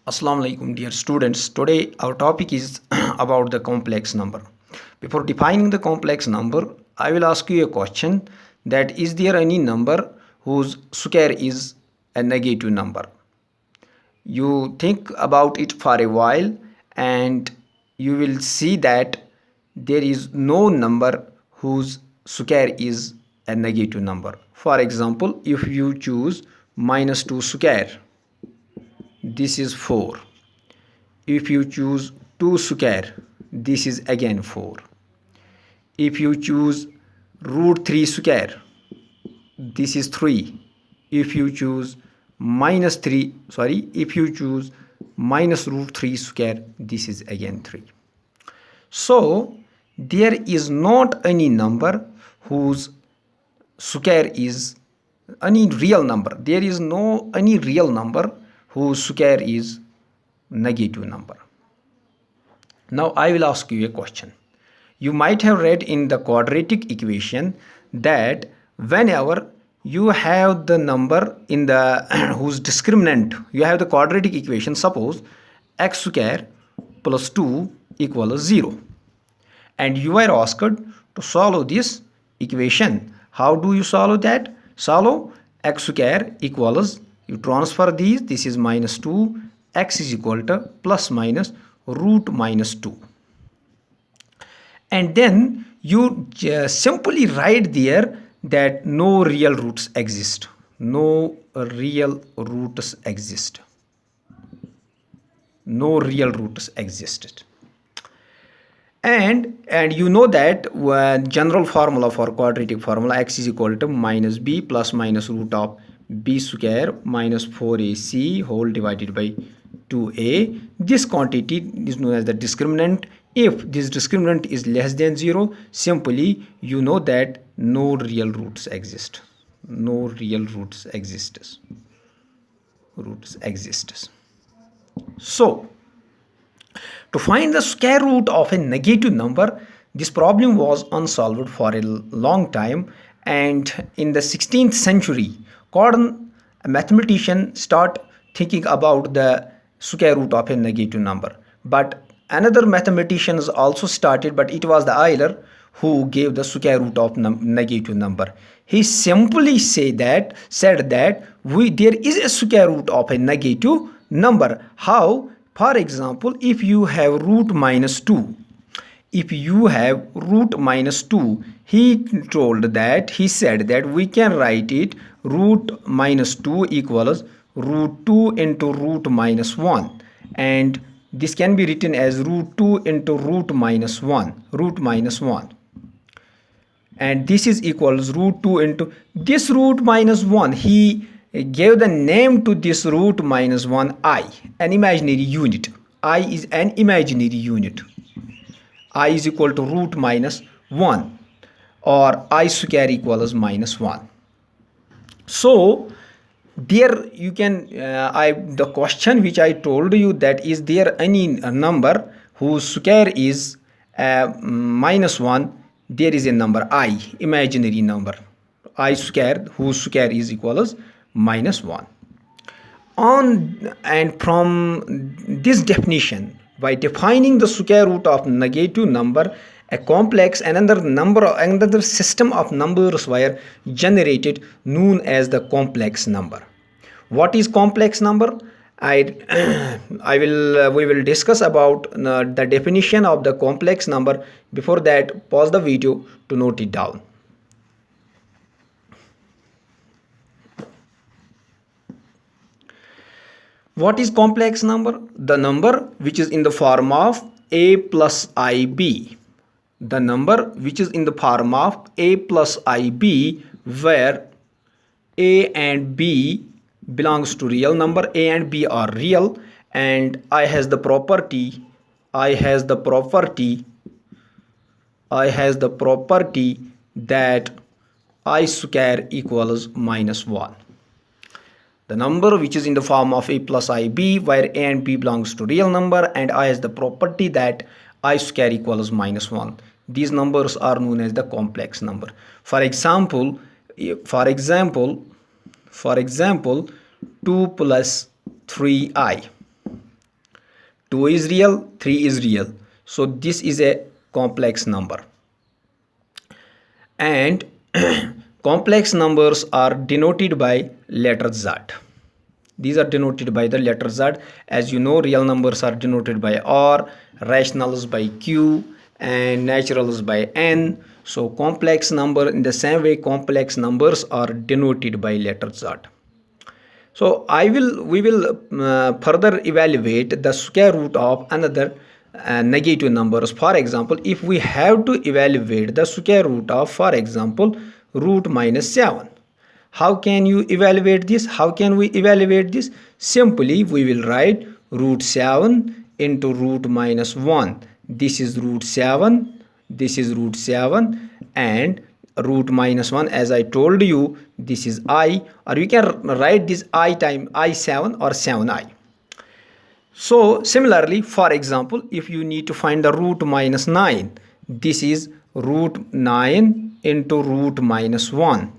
Assalamu alaikum dear students. Today our topic is about the complex number. Before defining the complex number, I will ask you a question that is there any number whose square is a negative number? You think about it for a while and you will see that there is no number whose square is a negative number. For example, if you choose minus 2 square, this is 4. If you choose 2 square, this is again 4. If you choose root 3 square, this is 3. If you choose if you choose minus root 3 square, this is again 3. So there is not any number whose square is any real number. There is no any real number whose square is negative number. Now I will ask you a question. You might have read in the quadratic equation that whenever you have the number in the whose discriminant, you have the quadratic equation, suppose x square plus 2 equals 0, and you are asked to solve this equation. How do you solve that? Solve x square equals, you transfer these, this is minus 2, x is equal to plus minus root minus 2, and then you simply write there that no real roots exist. No real roots exist. No real roots existed. And you know that general formula for quadratic formula, x is equal to minus b plus minus root of b square minus 4ac whole divided by 2a. This quantity is known as the discriminant. If this discriminant is less than 0, simply you know that no real roots exist. No real roots exist. So to find the square root of a negative number, this problem was unsolved for a long time, and in the 16th century, Gordon, a mathematician, start thinking about the square root of a negative number. But another mathematician also started, but it was the Euler who gave the square root of negative number. He simply said that there is a square root of a negative number. How? For example, if you have root minus 2, he said that we can write it root minus 2 equals root 2 into root minus 1, and this can be written as root 2 into root minus 1, and this is equals root 2 into this root minus 1. He gave the name to this root minus 1 I, an imaginary unit. I is an imaginary unit. I is equal to root minus 1, or I square equals minus 1. So there you can the question which I told you, that is there any number whose square is minus 1, there is a number I, imaginary number I square, whose square is equals minus 1. And from this definition, by defining the square root of negative number, a complex another system of numbers were generated known as the complex number. What is complex number? We will discuss about the definition of the complex number. Before that, pause the video to note it down. What is complex number? The number which is in the form of a plus ib. The number which is in the form of a plus ib, where a and b belongs to real number. A and b are real, and I has the property that I square equals minus 1. The number which is in the form of a plus ib, where a and b belongs to real number, and I has the property that I square equals minus 1. These numbers are known as the complex number. For example, 2 plus 3i. 2 is real, 3 is real. So this is a complex number. And complex numbers are denoted by letter Z. These are denoted by the letter Z. As you know, real numbers are denoted by R, rationals by Q, and naturals by N. So complex number, in the same way, complex numbers are denoted by letter Z. So we will further evaluate the square root of another negative numbers. For example, if we have to evaluate the square root of, for example, root minus 7. How can you evaluate this? How can we evaluate this? Simply we will write root 7 into root minus 1. This is root 7, this is root 7, and root minus 1, as I told you, this is I, or you can write this I time I7 or 7I. So similarly, for example, if you need to find the root minus 9, this is root 9 into root minus 1.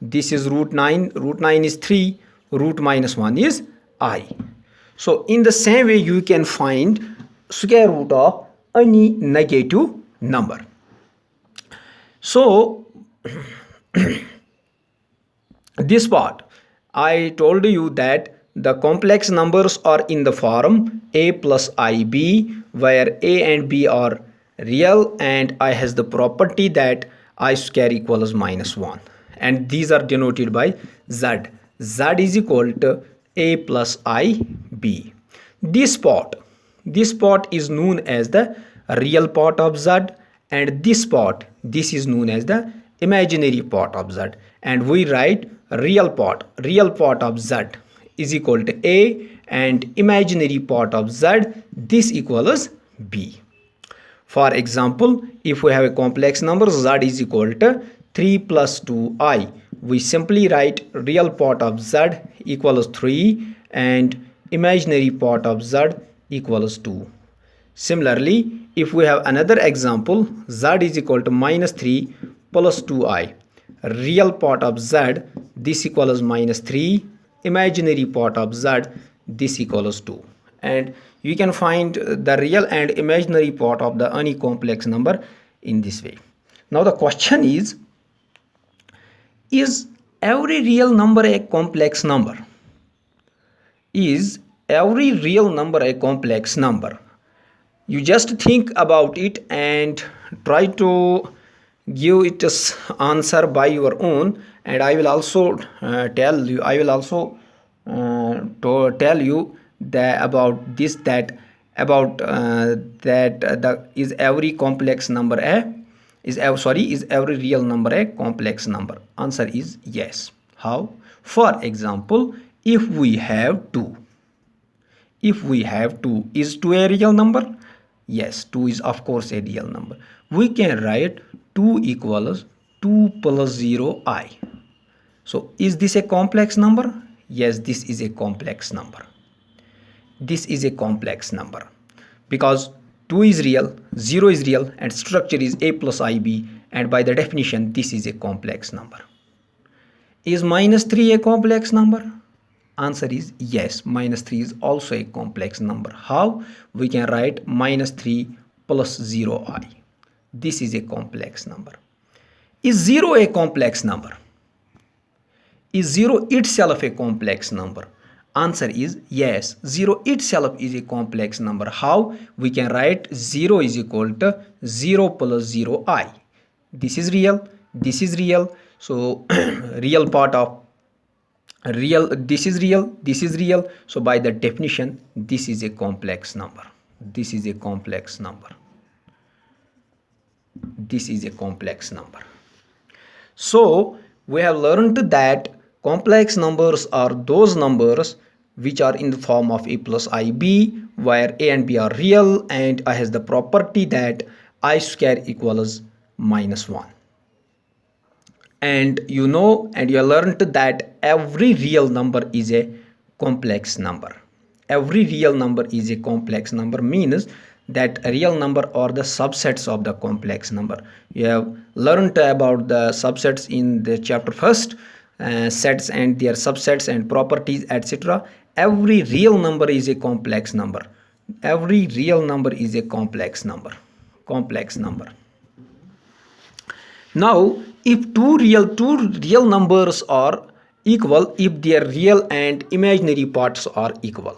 This is root 9 is 3, root minus 1 is I. So in the same way, you can find square root of any negative number. So this part, I told you that the complex numbers are in the form a plus ib, where a and b are real and I has the property that I square equals minus 1, and these are denoted by z. Z is equal to a plus ib. This part is known as the real part of z, and this part, this is known as the imaginary part of z, and we write real part of z is equal to a, and imaginary part of z, this equals b. For example, if we have a complex number z is equal to 3 plus 2i, we simply write real part of z equals 3 and imaginary part of z equals 2. Similarly, if we have another example, z is equal to minus 3 plus 2i, real part of z, this equals minus 3, imaginary part of z, this equals 2. And you can find the real and imaginary part of the any complex number in this way. Now the question is every real number a complex number? Is every real number a complex number? You just think about it and try to give it an answer by your own, and I will also tell you that about this, that about that is every complex number a is every real number a complex number? Answer is yes. How? For example, if we have 2, is 2 a real number? Yes, 2 is of course a real number. We can write 2 equals 2 plus 0 I. So is this a complex number? Yes, this is a complex number. This is a complex number because 2 is real, 0 is real, and structure is a plus ib, and by the definition this is a complex number. Is minus 3 a complex number? Answer is yes, minus 3 is also a complex number. How? We can write minus 3 plus 0i. This is a complex number. Is 0 a complex number? Is 0 itself a complex number? Answer is yes, 0 itself is a complex number. How? We can write 0 is equal to 0 plus 0i. This is real, this is real. So real part of real, this is real, this is real. So by the definition, this is a complex number. This is a complex number. This is a complex number. So we have learned that complex numbers are those numbers which are in the form of a plus ib, where a and b are real and I has the property that I square equals minus 1. And you know, and you learned that every real number is a complex number. Every real number is a complex number means that a real number are the subsets of the complex number. You have learned about the subsets in the chapter first, sets and their subsets and properties, etc. Every real number is a complex number. Every real number is a complex number. Complex number. Now, if two real numbers are equal, if their real and imaginary parts are equal.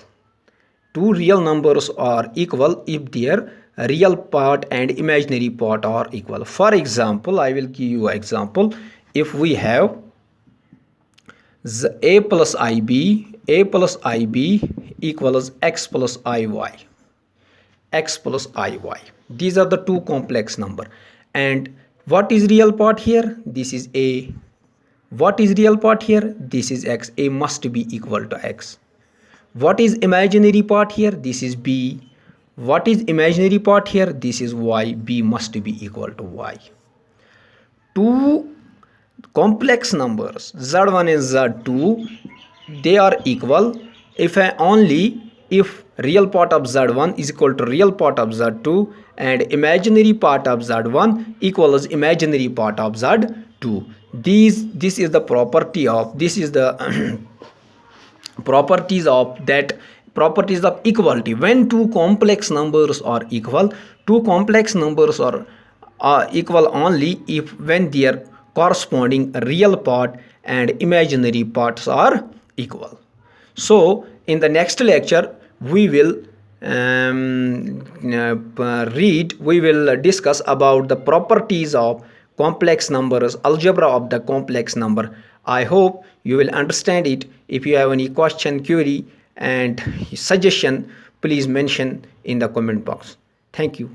Two real numbers are equal if their real part and imaginary part are equal. For example, I will give you an example. If we have a plus ib equals x plus iy, x plus iy, these are the two complex number. And what is real part here? This is a. What is real part here? This is x. A must be equal to x. What is imaginary part here? This is b. What is imaginary part here? This is y. B must be equal to y. Two complex numbers z1 and z2, they are equal if real part of z1 is equal to real part of z2 and imaginary part of z1 equals imaginary part of z2. This is the property of, this is the properties of that, properties of equality. When two complex numbers are equal, two complex numbers are equal only if when their corresponding real part and imaginary parts are equal. So in the next lecture we will we will discuss about the properties of complex numbers, algebra of the complex number. I hope you will understand it. If you have any question, query and suggestion, please mention in the comment box. Thank you.